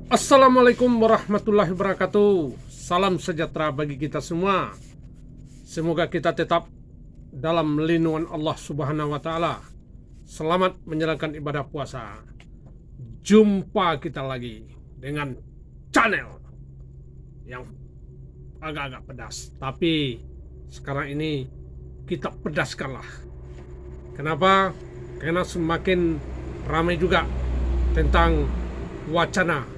Assalamualaikum warahmatullahi wabarakatuh. Salam sejahtera bagi kita semua. Semoga kita tetap dalam lindungan Allah Subhanahu wa Ta'ala. Selamat menjalankan ibadah puasa. Jumpa kita lagi dengan channel yang agak-agak pedas, tapi sekarang ini kita pedaskanlah. Kenapa? Karena semakin ramai juga tentang wacana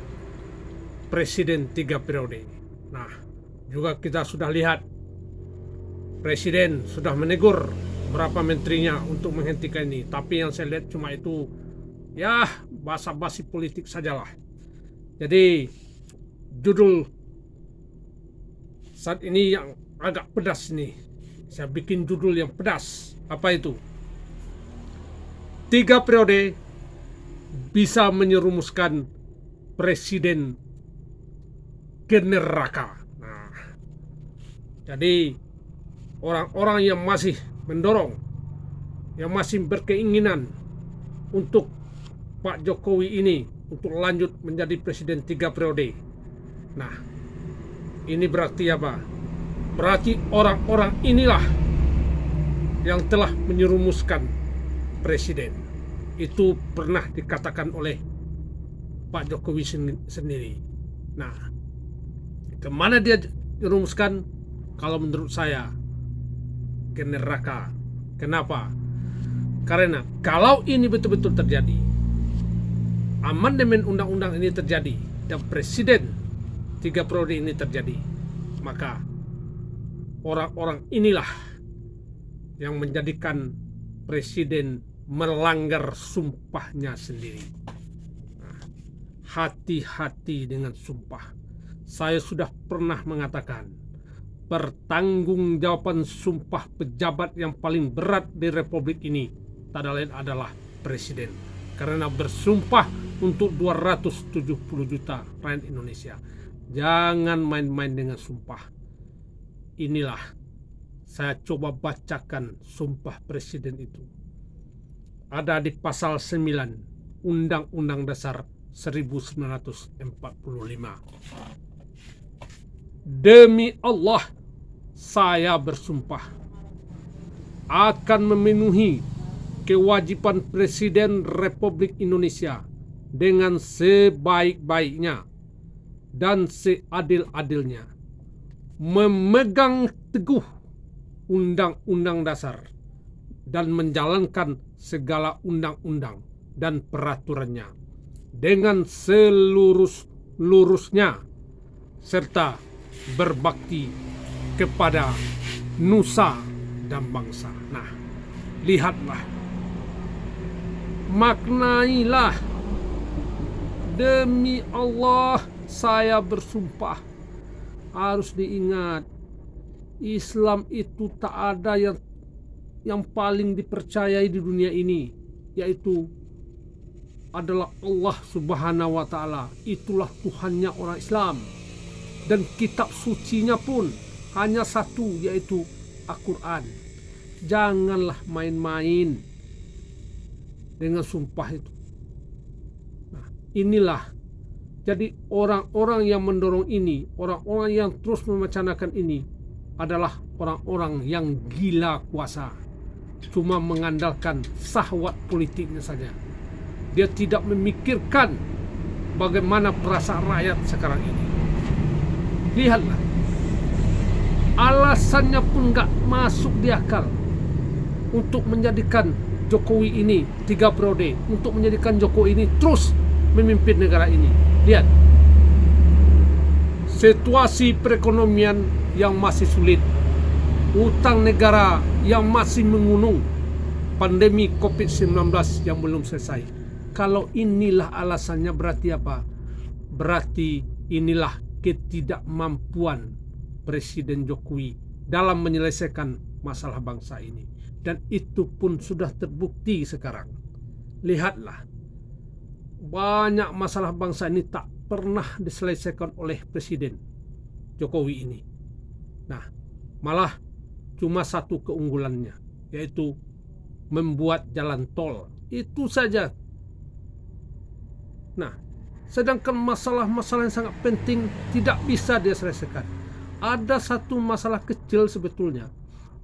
Presiden 3 periode. Nah, juga kita sudah lihat Presiden sudah menegur beberapa menterinya untuk menghentikan ini. Tapi yang saya lihat cuma itu, ya basa-basi politik sajalah. Jadi judul saat ini yang agak pedas nih. Saya bikin judul yang pedas. Apa itu? 3 periode bisa menyerumuskan Presiden ke neraka. Nah, jadi orang-orang yang masih mendorong, yang masih berkeinginan untuk Pak Jokowi ini untuk lanjut menjadi presiden 3 periode. Nah, ini berarti apa? Berarti orang-orang inilah yang telah menyerumuskan presiden. Itu pernah dikatakan oleh Pak Jokowi sendiri. Nah, kemana dia rumuskan? Kalau menurut saya ke neraka. Kenapa? Karena kalau ini betul-betul terjadi, amandemen undang-undang ini terjadi, dan presiden 3 periode ini terjadi, maka orang-orang inilah yang menjadikan presiden melanggar sumpahnya sendiri. Nah, hati-hati dengan sumpah. Saya sudah pernah mengatakan, pertanggungjawaban sumpah pejabat yang paling berat di Republik ini tak lain adalah presiden. Karena bersumpah untuk 270 juta rakyat Indonesia. Jangan main-main dengan sumpah. Inilah saya coba bacakan sumpah presiden itu. Ada di pasal 9 Undang-Undang Dasar 1945. Demi Allah, saya bersumpah akan memenuhi kewajiban Presiden Republik Indonesia dengan sebaik-baiknya dan seadil-adilnya, memegang teguh Undang-Undang Dasar dan menjalankan segala undang-undang dan peraturannya dengan selurus-lurusnya, serta berbakti kepada nusa dan bangsa. Nah, lihatlah, maknailah. Demi Allah, saya bersumpah. Harus diingat, Islam itu tak ada yang paling dipercayai di dunia ini, yaitu adalah Allah Subhanahu wa Ta'ala. Itulah Tuhannya orang Islam. Dan kitab sucinya pun hanya satu, yaitu Al-Quran. Janganlah main-main dengan sumpah itu. Nah, inilah. Jadi orang-orang yang mendorong ini, orang-orang yang terus memacanakan ini adalah orang-orang yang gila kuasa. Cuma mengandalkan syahwat politiknya saja. Dia tidak memikirkan bagaimana perasaan rakyat sekarang ini. Lihatlah, alasannya pun gak masuk di akal untuk menjadikan Jokowi ini 3 periode, untuk menjadikan Jokowi ini terus memimpin negara ini. Lihat, situasi perekonomian yang masih sulit, utang negara yang masih mengunung, pandemi COVID-19 yang belum selesai. Kalau inilah alasannya, berarti apa? Berarti inilah ketidakmampuan Presiden Jokowi dalam menyelesaikan masalah bangsa ini. Dan itu pun sudah terbukti sekarang. Lihatlah, banyak masalah bangsa ini tak pernah diselesaikan oleh Presiden Jokowi ini. Nah, malah cuma satu keunggulannya, yaitu membuat jalan tol. Itu saja. Nah, Sedangkan masalah-masalah yang sangat penting tidak bisa dia selesaikan. Ada satu masalah kecil sebetulnya.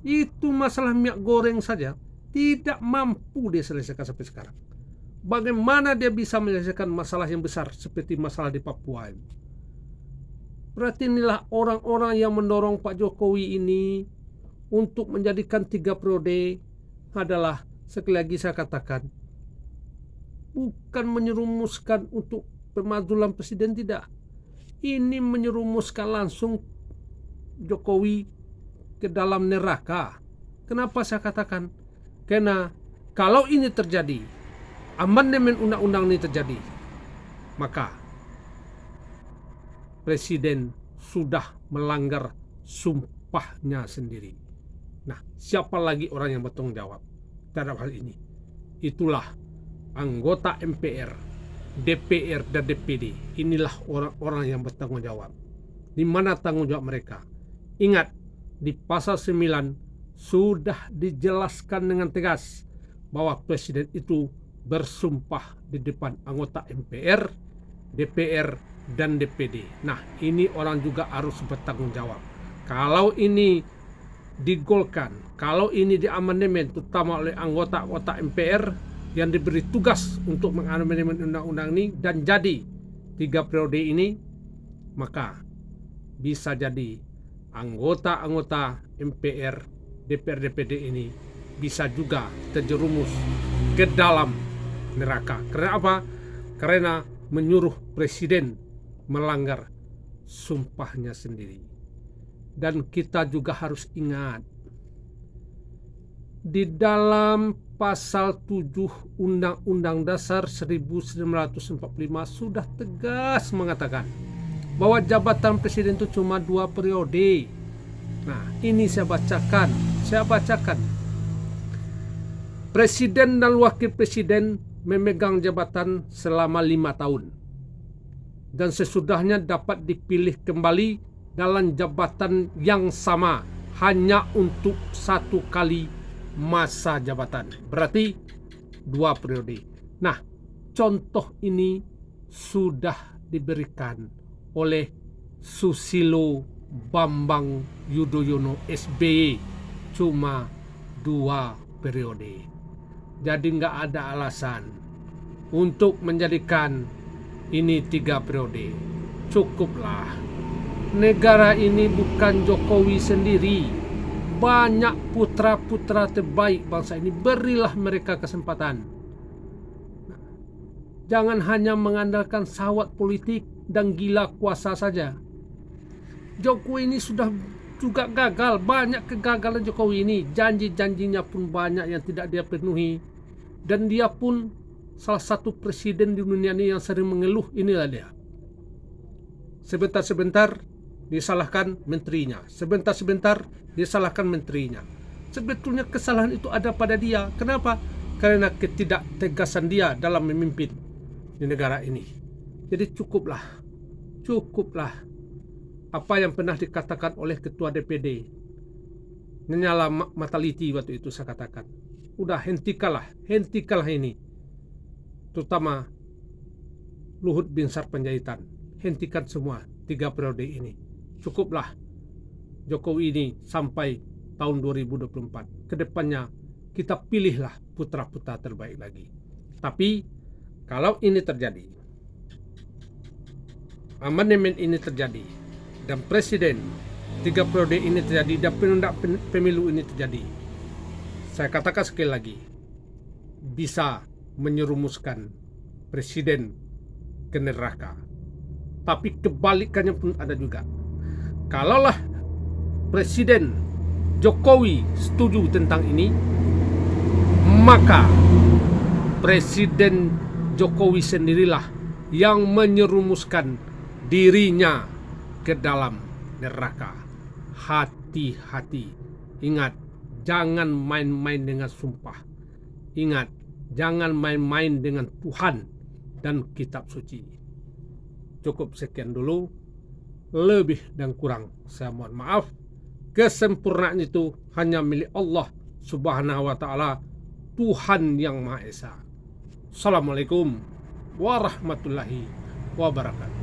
Itu masalah minyak goreng saja tidak mampu dia selesaikan sampai sekarang. Bagaimana dia bisa menyelesaikan masalah yang besar seperti masalah di Papua ini? Berarti inilah orang-orang yang mendorong Pak Jokowi ini untuk menjadikan 3 periode adalah, sekali lagi saya katakan, bukan menyerumuskan untuk pemakzulan presiden, tidak. Ini menyerumuskan langsung Jokowi ke dalam neraka. Kenapa saya katakan? Karena kalau ini terjadi, amandemen undang-undang ini terjadi, maka presiden sudah melanggar sumpahnya sendiri. Nah, siapa lagi orang yang bertanggung jawab terhadap hal ini? Itulah anggota MPR, DPR, dan DPD. Inilah orang-orang yang bertanggung jawab. Di mana tanggung jawab mereka? Ingat, di pasal 9 sudah dijelaskan dengan tegas bahwa presiden itu bersumpah di depan anggota MPR, DPR, dan DPD. Nah, ini orang juga harus bertanggung jawab. Kalau ini digolkan, kalau ini diamandemen, terutama oleh anggota-anggota MPR yang diberi tugas untuk mengamandemen undang-undang ini dan jadi 3 periode ini, maka bisa jadi anggota-anggota MPR, DPR, DPD ini bisa juga terjerumus ke dalam neraka. Karena apa? Karena menyuruh presiden melanggar sumpahnya sendiri. Dan kita juga harus ingat, di dalam pasal 7 Undang-Undang Dasar 1945 sudah tegas mengatakan bahwa jabatan presiden itu cuma 2 periode. Nah, ini saya bacakan. Presiden dan wakil presiden memegang jabatan selama 5 tahun. Dan sesudahnya dapat dipilih kembali dalam jabatan yang sama hanya untuk 1 kali masa jabatan. Berarti 2 periode. Nah, contoh ini sudah diberikan oleh Susilo Bambang Yudhoyono SBY, cuma 2 periode. Jadi nggak ada alasan untuk menjadikan ini 3 periode. Cukuplah. Negara ini bukan Jokowi sendiri. Banyak putra-putra terbaik bangsa ini. Berilah mereka kesempatan. Jangan hanya mengandalkan sawat politik dan gila kuasa saja. Jokowi ini sudah juga gagal. Banyak kegagalan Jokowi ini. Janji-janjinya pun banyak yang tidak dia penuhi. Dan dia pun salah satu presiden di dunia ini yang sering mengeluh. Inilah dia. Sebentar-sebentar disalahkan menterinya. Sebentar-sebentar disalahkan menterinya. Sebetulnya kesalahan itu ada pada dia. Kenapa? Karena ketidaktegasan dia dalam memimpin di negara ini. Jadi cukuplah apa yang pernah dikatakan oleh ketua DPD Nyala Mataliti waktu itu. Saya katakan, udah hentikanlah ini, terutama Luhut Binsar Panjaitan. Hentikan semua 3 periode ini. Cukuplah Jokowi ini sampai tahun 2024. Kedepannya kita pilihlah putra-putra terbaik lagi. Tapi kalau ini terjadi, amandemen ini terjadi, dan presiden 3 periode ini terjadi, dan penundaan pemilu ini terjadi, saya katakan sekali lagi, bisa menyerumuskan presiden ke neraka. Tapi kebalikannya pun ada juga. Kalaulah Presiden Jokowi setuju tentang ini, maka Presiden Jokowi sendirilah yang menyerumuskan dirinya ke dalam neraka. Hati-hati. Ingat, jangan main-main dengan sumpah. Ingat, jangan main-main dengan Tuhan dan kitab suci. Cukup sekian dulu. Lebih dan kurang saya mohon maaf. Kesempurnaan itu hanya milik Allah Subhanahu wa ta'ala, Tuhan yang Maha Esa. Assalamualaikum warahmatullahi wabarakatuh.